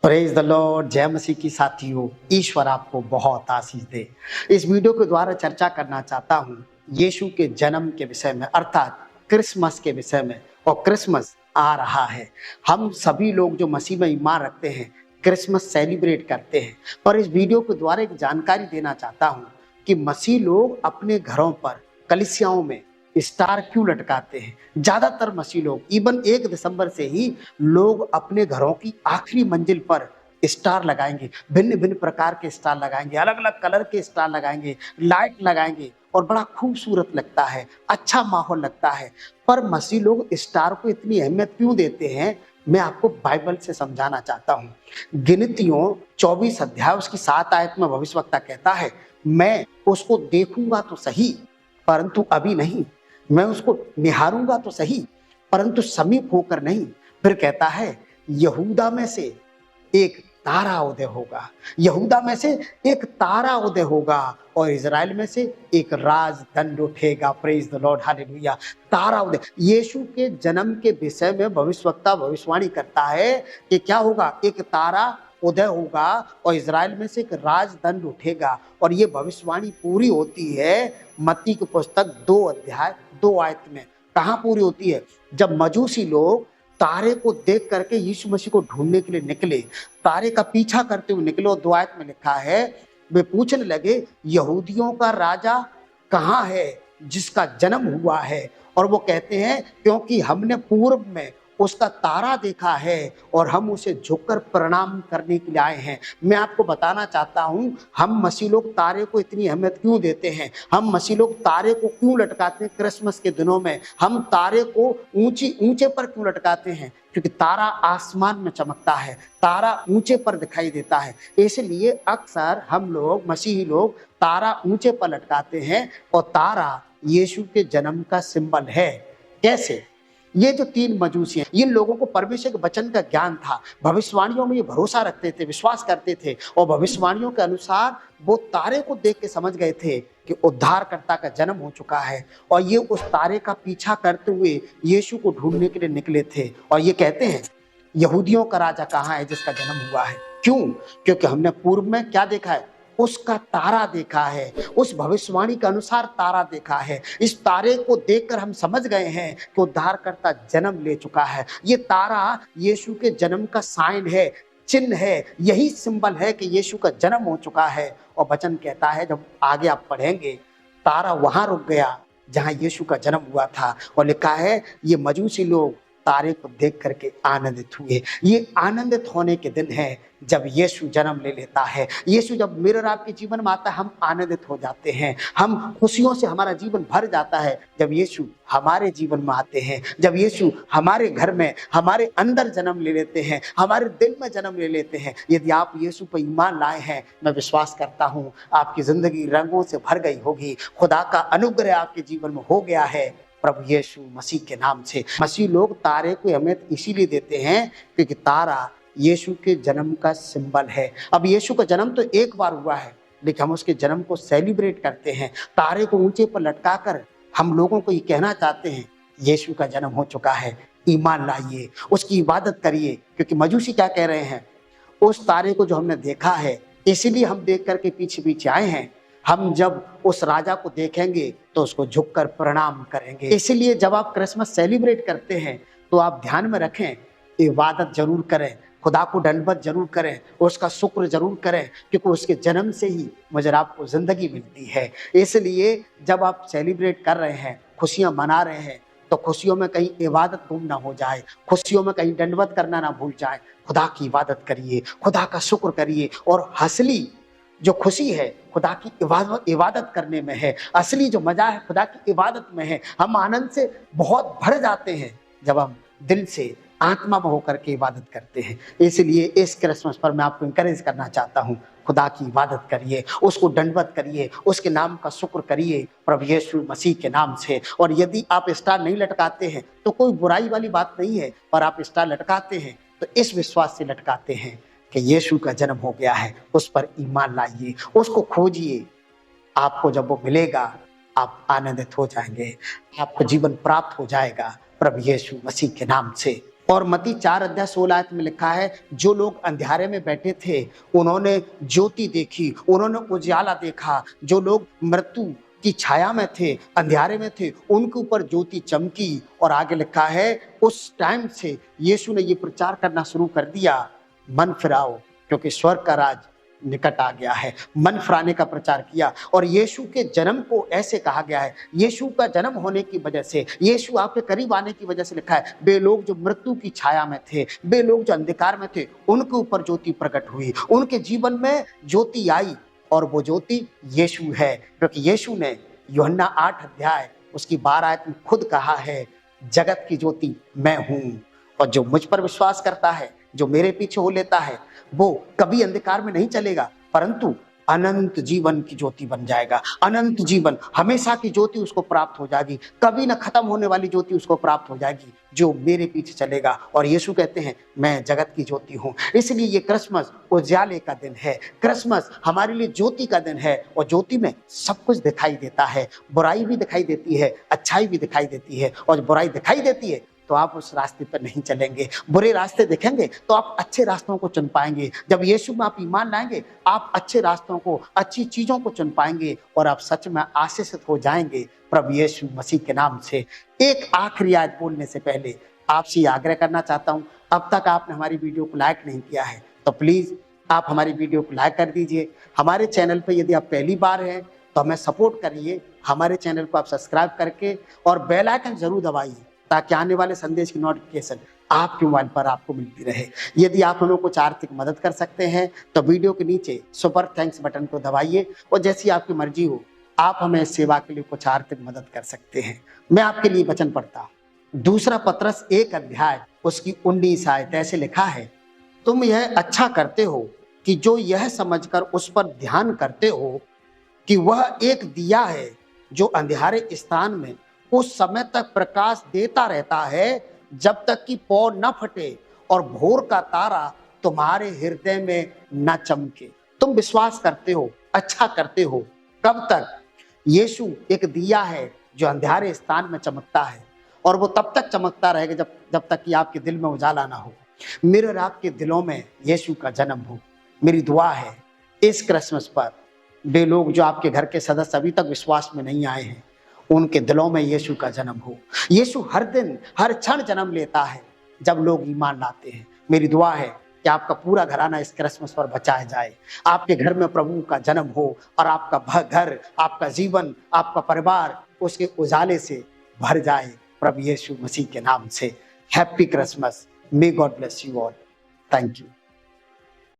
Praise the Lord. जय मसीह की साथियों, ईश्वर आपको बहुत आशीष दे। इस वीडियो के द्वारा चर्चा करना चाहता हूँ यीशु के जन्म के विषय में, अर्थात क्रिसमस के विषय में। और क्रिसमस आ रहा है। हम सभी लोग जो मसीह में ईमान रखते हैं क्रिसमस सेलिब्रेट करते हैं। पर इस वीडियो के द्वारा एक जानकारी देना चाहता हूँ कि मसीह लोग अपने घरों पर, कलीसियाओं में स्टार क्यों लटकाते हैं। ज्यादातर मसीह लोग इवन 1 दिसंबर से ही लोग अपने घरों की आखिरी मंजिल पर स्टार लगाएंगे। भिन्न भिन्न प्रकार के स्टार लगाएंगे, अलग अलग कलर के स्टार लगाएंगे, लाइट लगाएंगे और बड़ा खूबसूरत लगता है, अच्छा माहौल लगता है। पर मसीह लोग स्टार को इतनी अहमियत क्यों देते हैं, मैं आपको बाइबल से समझाना चाहता हूँ। गिनतियों 24 अध्याय उसकी 7 आयत में भविष्यवक्ता कहता है, मैं उसको देखूंगा तो सही परंतु अभी नहीं, मैं उसको निहारूंगा तो सही परंतु समीप होकर नहीं। फिर कहता है, यहूदा में से एक तारा उदय होगा, यहूदा में से एक तारा उदय होगा और इजराइल में से एक राजदंड उठेगा। Praise the Lord, hallelujah. तारा उदय, यीशु के जन्म के विषय में भविष्यवक्ता भविष्यवाणी करता है कि क्या होगा, एक तारा उदय होगा और इजराइल में से एक राजदंड उठेगा। और ये भविष्यवाणी पूरी होती है मत्ती की पुस्तक 2 अध्याय 2 आयत में। कहाँ पूरी होती है? जब मजूसी लोग तारे को देख करके यीशु मसीह को ढूंढने के लिए निकले, तारे का पीछा करते हुए निकले। और 2 आयत में लिखा है, वे पूछने लगे, यहूदियों का राजा कहाँ है जिसका जन्म हुआ है? और वो कहते हैं, क्योंकि हमने पूर्व में उसका तारा देखा है और हम उसे झुककर प्रणाम करने के लिए आए हैं। मैं आपको बताना चाहता हूं, हम मसीह लोग तारे को इतनी अहमियत क्यों देते हैं, हम मसीह लोग तारे को क्यों लटकाते हैं क्रिसमस के दिनों में, हम तारे को ऊंचे पर क्यों लटकाते हैं? क्योंकि तारा आसमान में चमकता है, तारा ऊंचे पर दिखाई देता है। इसलिए अक्सर हम लोग मसीही लोग तारा ऊंचे पर लटकाते हैं। और तारा यीशु के जन्म का सिंबल है। कैसे? ये जो 3 मजूसी हैं, इन लोगों को परमेश्वर के वचन का ज्ञान था, भविष्यवाणियों में ये भरोसा रखते थे, विश्वास करते थे। और भविष्यवाणियों के अनुसार वो तारे को देख के समझ गए थे कि उद्धारकर्ता का जन्म हो चुका है। और ये उस तारे का पीछा करते हुए यीशु को ढूंढने के लिए निकले थे। और ये कहते हैं, यहूदियों का राजा कहाँ है जिसका जन्म हुआ है? क्यों? क्योंकि हमने पूर्व में क्या देखा है, उसका तारा देखा है, उस भविष्यवाणी के अनुसार तारा देखा है। इस तारे को देखकर हम समझ गए हैं कि उद्धारकर्ता जन्म ले चुका है। ये तारा यीशु के जन्म का साइन है, चिन्ह है, यही सिंबल है कि यीशु का जन्म हो चुका है। और वचन कहता है, जब आगे आप पढ़ेंगे, तारा वहां रुक गया जहां यीशु का जन्म हुआ था। और लिखा है, ये मजूसी लोग तारे को देख करके आनंदित हुए। ये आनंदित होने के दिन है जब यीशु जन्म ले लेता है। यीशु जब मेरे और आपके जीवन में आता है, हम आनंदित हो जाते हैं, हम खुशियों से हमारा जीवन भर जाता है जब यीशु हमारे जीवन में आते हैं, जब यीशु हमारे घर में, हमारे अंदर जन्म ले लेते हैं, हमारे दिल में जन्म ले लेते हैं। यदि आप यीशु पर ईमान लाए हैं, मैं विश्वास करता हूँ आपकी जिंदगी रंगों से भर गई होगी। खुदा का अनुग्रह आपके जीवन में हो गया है प्रभु यीशु मसीह के नाम से। मसीह लोग तारे को अहमियत इसीलिए देते हैं क्योंकि तारा यीशु के जन्म का सिंबल है। अब यीशु का जन्म तो एक बार हुआ है, लेकिन हम उसके जन्म को सेलिब्रेट करते हैं। तारे को ऊंचे पर लटकाकर हम लोगों को ये कहना चाहते हैं, यीशु का जन्म हो चुका है, ईमान लाइए, उसकी इबादत करिए। क्योंकि मजूसी क्या कह रहे हैं, उस तारे को जो हमने देखा है इसीलिए हम देख करके पीछे पीछे आए हैं। हम जब उस राजा को देखेंगे तो उसको झुककर प्रणाम करेंगे। इसलिए जब आप क्रिसमस सेलिब्रेट करते हैं तो आप ध्यान में रखें, इबादत जरूर करें, खुदा को दंडवत जरूर करें, उसका शुक्र जरूर करें, क्योंकि उसके जन्म से ही मुझे आपको जिंदगी मिलती है। इसलिए जब आप सेलिब्रेट कर रहे हैं, खुशियां मना रहे हैं, तो खुशियों में कहीं इबादत गुम ना हो जाए, खुशियों में कहीं दंडवत करना ना भूल जाए। खुदा की इबादत करिए, खुदा का शुक्र करिए। और असली जो खुशी है खुदा की इबादत करने में है, असली जो मजा है खुदा की इबादत में है। हम आनंद से बहुत भर जाते हैं जब हम दिल से, आत्मा में होकर के इबादत करते हैं। इसलिए इस क्रिसमस पर मैं आपको इंकरेज करना चाहता हूँ, खुदा की इबादत करिए, उसको दंडवत करिए, उसके नाम का शुक्र करिए प्रभु यीशु मसीह के नाम से। और यदि आप स्टार नहीं लटकाते हैं तो कोई बुराई वाली बात नहीं है, और आप स्टार लटकाते हैं तो इस विश्वास से लटकाते हैं कि यीशु का जन्म हो गया है। उस पर ईमान लाइए, उसको खोजिए। आपको जब वो मिलेगा आप आनंदित हो जाएंगे, आपको जीवन प्राप्त हो जाएगा प्रभु यीशु मसीह के नाम से। और मत्ती 4 अध्याय 16 में लिखा है, जो लोग अंधेरे में बैठे थे उन्होंने ज्योति देखी, उन्होंने उजियाला देखा। जो लोग मृत्यु की छाया में थे, अंधेरे में थे, उनके ऊपर ज्योति चमकी। और आगे लिखा है, उस टाइम से यीशु ने ये प्रचार करना शुरू कर दिया, मन फिराओ क्योंकि स्वर्ग का राज निकट आ गया है। मन फिराने का प्रचार किया। और यीशु के जन्म को ऐसे कहा गया है, यीशु का जन्म होने की वजह से, यीशु आपके करीब आने की वजह से लिखा है, वे लोग जो मृत्यु की छाया में थे, वे लोग जो अंधकार में थे, उनके ऊपर ज्योति प्रकट हुई, उनके जीवन में ज्योति आई। और वो ज्योति यीशु है, क्योंकि यीशु ने यूहन्ना 8 अध्याय उसकी 12 आयत में खुद कहा है, जगत की ज्योति मैं हूं। और जो मुझ पर विश्वास करता है, जो मेरे पीछे हो लेता है, वो कभी अंधकार में नहीं चलेगा, परंतु अनंत जीवन की ज्योति बन जाएगा। अनंत जीवन, हमेशा की ज्योति उसको प्राप्त हो जाएगी, कभी ना खत्म होने वाली ज्योति उसको प्राप्त हो जाएगी, जो मेरे पीछे चलेगा। और यीशु कहते हैं, मैं जगत की ज्योति हूं। इसलिए ये क्रिसमस उजाले का दिन है, क्रिसमस हमारे लिए ज्योति का दिन है। और ज्योति में सब कुछ दिखाई देता है, बुराई भी दिखाई देती है, अच्छाई भी दिखाई देती है। और बुराई दिखाई देती है तो आप उस रास्ते पर नहीं चलेंगे, बुरे रास्ते देखेंगे तो आप अच्छे रास्तों को चुन पाएंगे। जब यीशु में आप ईमान लाएंगे, आप अच्छे रास्तों को, अच्छी चीजों को चुन पाएंगे और आप सच में आशीषित हो जाएंगे प्रभु यीशु मसीह के नाम से। एक आखिरी आयत बोलने से पहले आपसे आग्रह करना चाहता हूं, अब तक आपने हमारी वीडियो को लाइक नहीं किया है तो प्लीज आप हमारी वीडियो को लाइक कर दीजिए। हमारे चैनल पर यदि आप पहली बार हैं तो हमें सपोर्ट करिए, हमारे चैनल को आप सब्सक्राइब करके और बेल आइकन जरूर दबाइए, ताकि आने वाले संदेश की नोटिफिकेशन आपके मोबाइल पर आपको मिलती रहे। यदि आप हमें कुछ आर्थिक मदद कर सकते हैं तो वीडियो के नीचे सुपर थैंक्स बटन को दबाइए, और जैसी आपकी मर्जी हो आप हमें इस सेवा के लिए कुछ आर्थिक मदद कर सकते हैं। मैं आपके लिए वचन पढ़ता हूं, 2 पत्रस 1 अध्याय उसकी 19 आयत ऐसे लिखा है, तुम यह अच्छा करते हो कि जो यह समझकर उस पर ध्यान करते हो कि वह एक दिया है जो अंधेरे स्थान में उस समय तक प्रकाश देता रहता है जब तक कि पौ न फटे और भोर का तारा तुम्हारे हृदय में न चमके। तुम विश्वास करते हो, अच्छा करते हो, कब तक? यीशु एक दिया है जो अंधेरे स्थान में चमकता है, और वो तब तक चमकता रहेगा जब तक कि आपके दिल में उजाला ना हो। मेरे और आपके दिलों में यीशु का जन्म हो। मेरी दुआ है इस क्रिसमस पर वे लोग जो आपके घर के सदस्य अभी तक विश्वास में नहीं आए हैं, उनके दिलों में यीशु का जन्म हो। यीशु हर दिन, हर क्षण जन्म लेता है जब लोग ईमान लाते हैं। मेरी दुआ है कि आपका पूरा घराना इस क्रिसमस पर बचाया जाए, आपके घर में प्रभु का जन्म हो और आपका घर, आपका जीवन, आपका परिवार उसके उजाले से भर जाए प्रभु यीशु मसीह के नाम से। Happy Christmas, may God bless you all. Thank you.